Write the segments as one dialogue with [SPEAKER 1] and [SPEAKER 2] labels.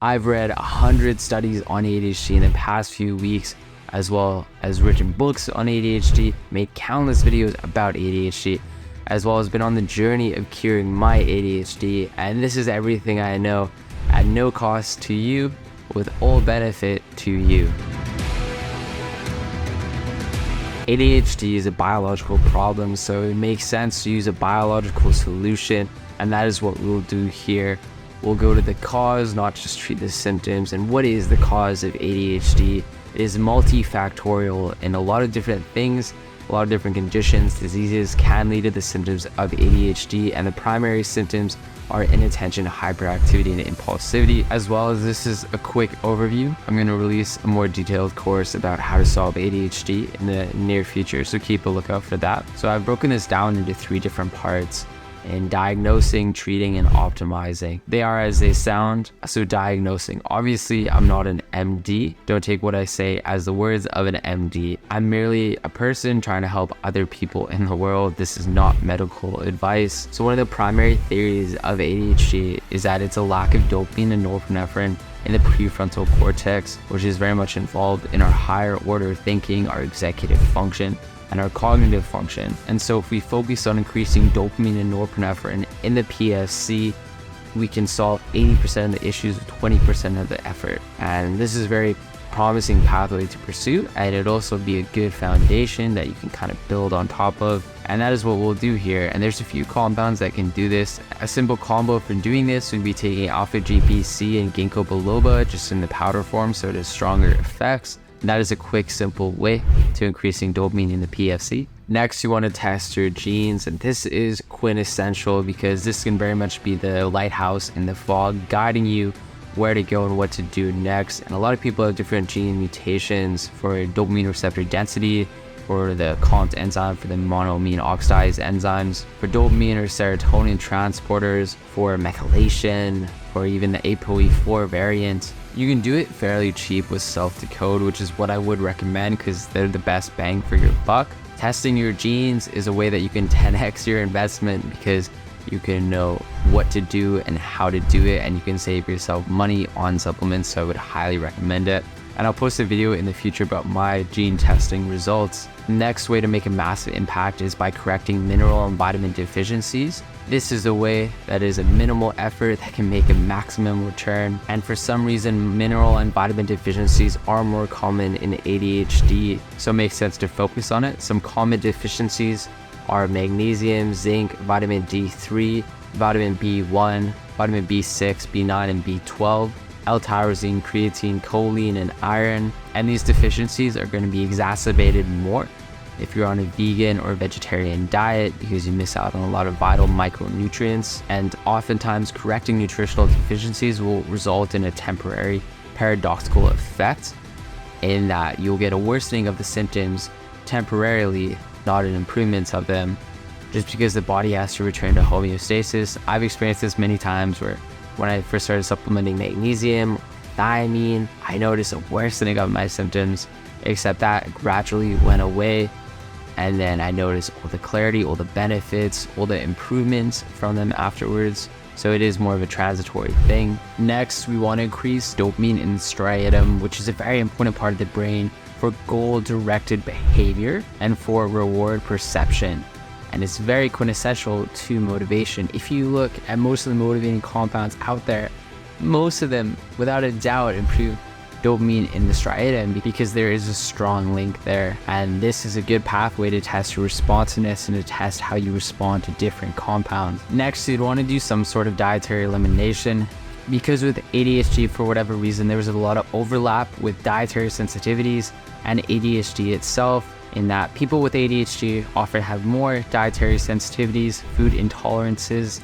[SPEAKER 1] I've read 100 studies on ADHD in the past few weeks, as well as written books on ADHD, made countless videos about ADHD, as well as been on the journey of curing my ADHD. And this is everything I know at no cost to you, with all benefit to you. ADHD is a biological problem, so it makes sense to use a biological solution, and that is what we'll do here. We'll go to the cause, not just treat the symptoms. And what is the cause of ADHD? It is multifactorial, and a lot of different things, a lot of different conditions, diseases can lead to the symptoms of ADHD, and the primary symptoms are inattention, hyperactivity, and impulsivity. As well as this is a quick overview, I'm going to release a more detailed course about how to solve ADHD in the near future, so keep a lookout for that. So I've broken this down into 3 different parts: in diagnosing, treating, and optimizing. They are as they sound. So diagnosing, obviously I'm not an MD. Don't take what I say as the words of an MD. I'm merely a person trying to help other people in the world. This is not medical advice. So one of the primary theories of ADHD is that it's a lack of dopamine and norepinephrine in the prefrontal cortex, which is very much involved in our higher order thinking, our executive function, and our cognitive function. And so if we focus on increasing dopamine and norepinephrine in the PFC, we can solve 80% of the issues with 20% of the effort. And this is a very promising pathway to pursue, and it'd also be a good foundation that you can kind of build on top of. And that is what we'll do here. And there's a few compounds that can do this. A simple combo for doing this would be taking alpha GPC and ginkgo biloba just in the powder form, so it has stronger effects. And that is a quick, simple way to increasing dopamine in the PFC. Next, you want to test your genes, and this is quintessential because this can very much be the lighthouse in the fog, guiding you where to go and what to do next. And a lot of people have different gene mutations for dopamine receptor density, for the COMT enzyme, for the monoamine oxidase enzymes, for dopamine or serotonin transporters, for methylation, for even the ApoE4 variant. You can do it fairly cheap with self-decode, which is what I would recommend because they're the best bang for your buck. Testing your genes is a way that you can 10x your investment because you can know what to do and how to do it, and you can save yourself money on supplements, so I would highly recommend it. And I'll post a video in the future about my gene testing results. Next way to make a massive impact is by correcting mineral and vitamin deficiencies. This is a way that is a minimal effort that can make a maximum return. And for some reason, mineral and vitamin deficiencies are more common in ADHD, so it makes sense to focus on it. Some common deficiencies are magnesium, zinc, vitamin D3, vitamin B1, vitamin B6, B9, and B12. L-tyrosine, creatine, choline, and iron. And these deficiencies are going to be exacerbated more if you're on a vegan or vegetarian diet because you miss out on a lot of vital micronutrients. And oftentimes correcting nutritional deficiencies will result in a temporary paradoxical effect in that you'll get a worsening of the symptoms temporarily, not an improvement of them, just because the body has to return to homeostasis. I've experienced this many times where when I first started supplementing magnesium, thiamine, I noticed a worsening of my symptoms, except that gradually went away. And then I noticed all the clarity, all the benefits, all the improvements from them afterwards. So it is more of a transitory thing. Next, we want to increase dopamine in the striatum, which is a very important part of the brain for goal-directed behavior and for reward perception. And it's very quintessential to motivation. If you look at most of the motivating compounds out there, most of them, without a doubt, improve dopamine in the striatum because there is a strong link there. And this is a good pathway to test your responsiveness and to test how you respond to different compounds. Next, you'd want to do some sort of dietary elimination because with ADHD, for whatever reason, there was a lot of overlap with dietary sensitivities and ADHD itself, in that people with ADHD often have more dietary sensitivities, food intolerances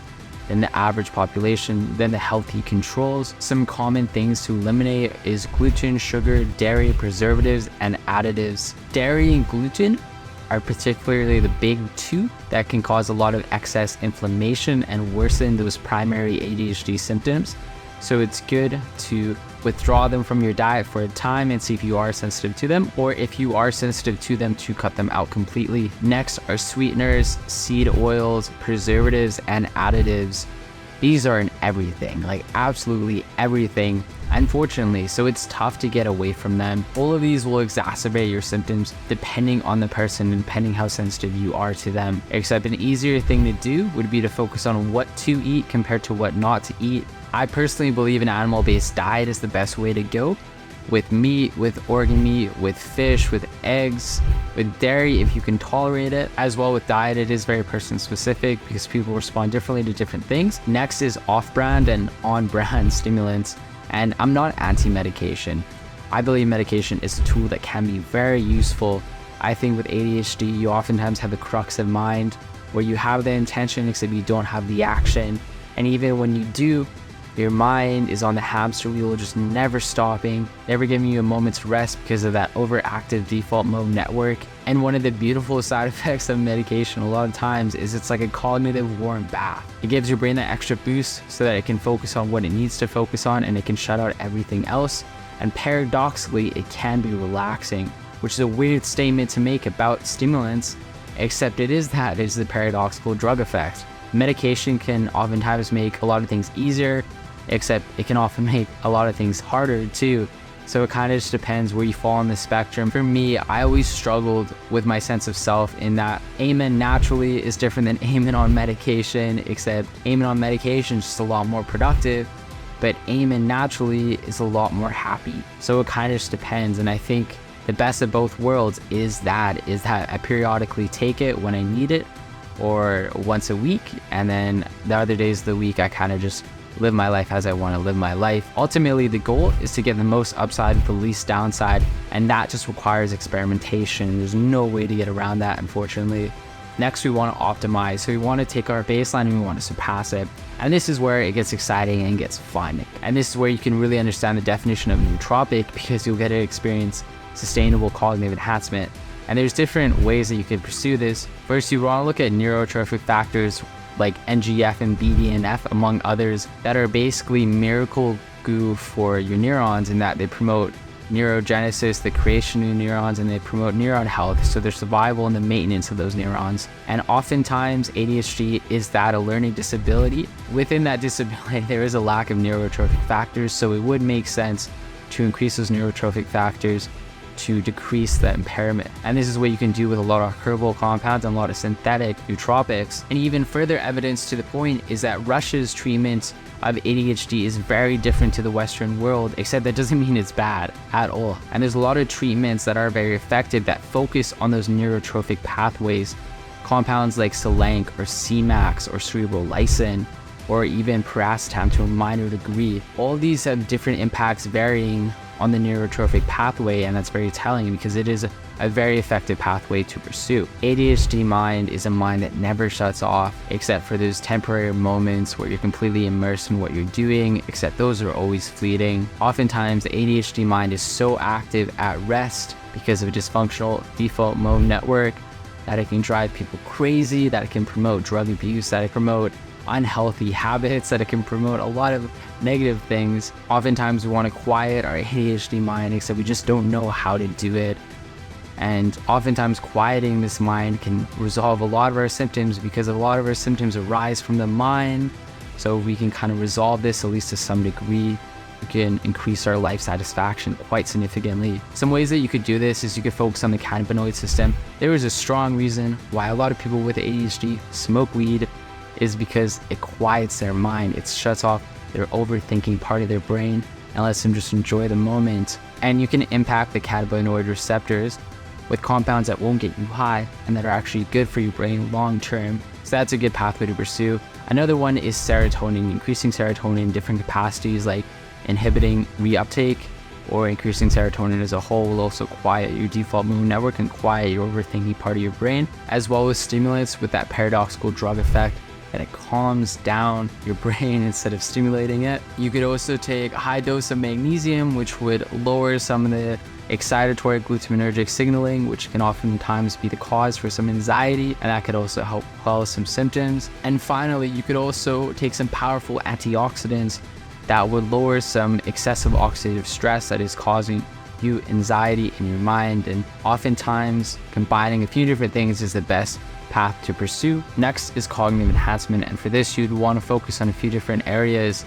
[SPEAKER 1] than the average population, than the healthy controls. Some common things to eliminate is gluten, sugar, dairy, preservatives, and additives. Dairy and gluten are particularly the big 2 that can cause a lot of excess inflammation and worsen those primary ADHD symptoms. So it's good to withdraw them from your diet for a time and see if you are sensitive to them, or if you are sensitive to them, to cut them out completely. Next are sweeteners, seed oils, preservatives, and additives. These are in everything, like absolutely everything. unfortunately, so it's tough to get away from them. All of these will exacerbate your symptoms depending on the person and depending how sensitive you are to them. Except an easier thing to do would be to focus on what to eat compared to what not to eat. I personally believe an animal-based diet is the best way to go. With meat, with organ meat, with fish, with eggs, with dairy if you can tolerate it. As well with diet, it is very person specific because people respond differently to different things. Next is off-brand and on-brand stimulants. And I'm not anti-medication. I believe medication is a tool that can be very useful. I think with ADHD, you oftentimes have the crux of mind where you have the intention except you don't have the action. And even when you do, your mind is on the hamster wheel, just never stopping, never giving you a moment's rest because of that overactive default mode network. And one of the beautiful side effects of medication a lot of times is it's like a cognitive warm bath. It gives your brain that extra boost so that it can focus on what it needs to focus on and it can shut out everything else. And paradoxically, it can be relaxing, which is a weird statement to make about stimulants, except it is the paradoxical drug effect. Medication can oftentimes make a lot of things easier, except it can often make a lot of things harder too. So it kind of just depends where you fall on the spectrum. For me, I always struggled with my sense of self in that Eamonn naturally is different than Eamonn on medication, except Eamonn on medication is just a lot more productive, but Eamonn naturally is a lot more happy. So it kind of just depends. And I think the best of both worlds is that I periodically take it when I need it or once a week. And then the other days of the week, I kind of just live my life as I want to live my life. Ultimately, the goal is to get the most upside with the least downside, and that just requires experimentation. There's no way to get around that, unfortunately. Next, we want to optimize. So we want to take our baseline and we want to surpass it. And this is where it gets exciting and gets fun. And this is where you can really understand the definition of nootropic because you'll get to experience sustainable cognitive enhancement. And there's different ways that you can pursue this. First, you want to look at neurotrophic factors like NGF and BDNF, among others, that are basically miracle goo for your neurons in that they promote neurogenesis, the creation of neurons, and they promote neuron health, so their survival and the maintenance of those neurons. And oftentimes ADHD is that a learning disability. Within that disability, there is a lack of neurotrophic factors, so it would make sense to increase those neurotrophic factors to decrease the impairment. And this is what you can do with a lot of herbal compounds and a lot of synthetic nootropics. And even further evidence to the point is that Russia's treatment of ADHD is very different to the Western world, except that doesn't mean it's bad at all. And there's a lot of treatments that are very effective that focus on those neurotrophic pathways. Compounds like Selenk or Cmax or cerebral lysin, or even piracetam to a minor degree. All these have different impacts varying on the neurotrophic pathway, and that's very telling because it is a very effective pathway to pursue. ADHD mind is a mind that never shuts off except for those temporary moments where you're completely immersed in what you're doing, except those are always fleeting. Oftentimes the ADHD mind is so active at rest because of a dysfunctional default mode network that it can drive people crazy, that it can promote drug abuse, that it promote unhealthy habits, that it can promote a lot of negative things. Oftentimes we want to quiet our ADHD mind, except we just don't know how to do it. And oftentimes quieting this mind can resolve a lot of our symptoms because a lot of our symptoms arise from the mind. So we can kind of resolve this at least to some degree. We can increase our life satisfaction quite significantly. Some ways that you could do this is you could focus on the cannabinoid system. There is a strong reason why a lot of people with ADHD smoke weed is because it quiets their mind. It shuts off their overthinking part of their brain and lets them just enjoy the moment. And you can impact the cannabinoid receptors with compounds that won't get you high and that are actually good for your brain long term. So that's a good pathway to pursue. Another one is serotonin. Increasing serotonin in different capacities, like inhibiting reuptake or increasing serotonin as a whole, will also quiet your default mode network and quiet your overthinking part of your brain, as well as stimulants with that paradoxical drug effect and it calms down your brain instead of stimulating it. You could also take a high dose of magnesium, which would lower some of the excitatory glutaminergic signaling, which can oftentimes be the cause for some anxiety, and that could also help quell some symptoms. And finally, you could also take some powerful antioxidants that would lower some excessive oxidative stress that is causing you anxiety in your mind. And oftentimes combining a few different things is the best path to pursue. Next is cognitive enhancement, and for this you'd want to focus on a few different areas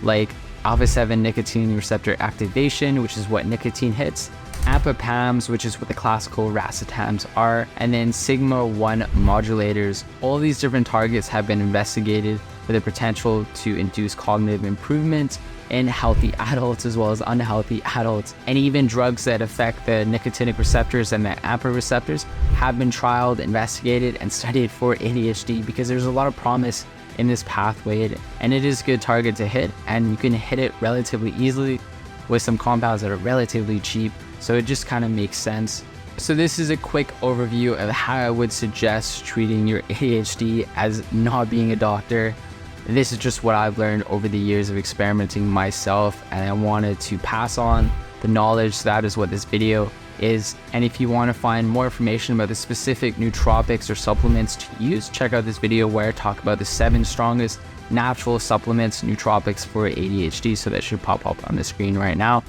[SPEAKER 1] like alpha-7 nicotine receptor activation, which is what nicotine hits, AMPA-PAMs, which is what the classical racetams are, and then sigma-1 modulators. All these different targets have been investigated with the potential to induce cognitive improvement in healthy adults as well as unhealthy adults. And even drugs that affect the nicotinic receptors and the AMPA receptors have been trialed, investigated, and studied for ADHD because there's a lot of promise in this pathway, and it is a good target to hit, and you can hit it relatively easily with some compounds that are relatively cheap. So it just kind of makes sense. So this is a quick overview of how I would suggest treating your ADHD as not being a doctor. This is just what I've learned over the years of experimenting myself, and I wanted to pass on the knowledge. So that is what this video is. And if you want to find more information about the specific nootropics or supplements to use, check out this video where I talk about the 7 strongest natural supplements, nootropics for ADHD. So that should pop up on the screen right now.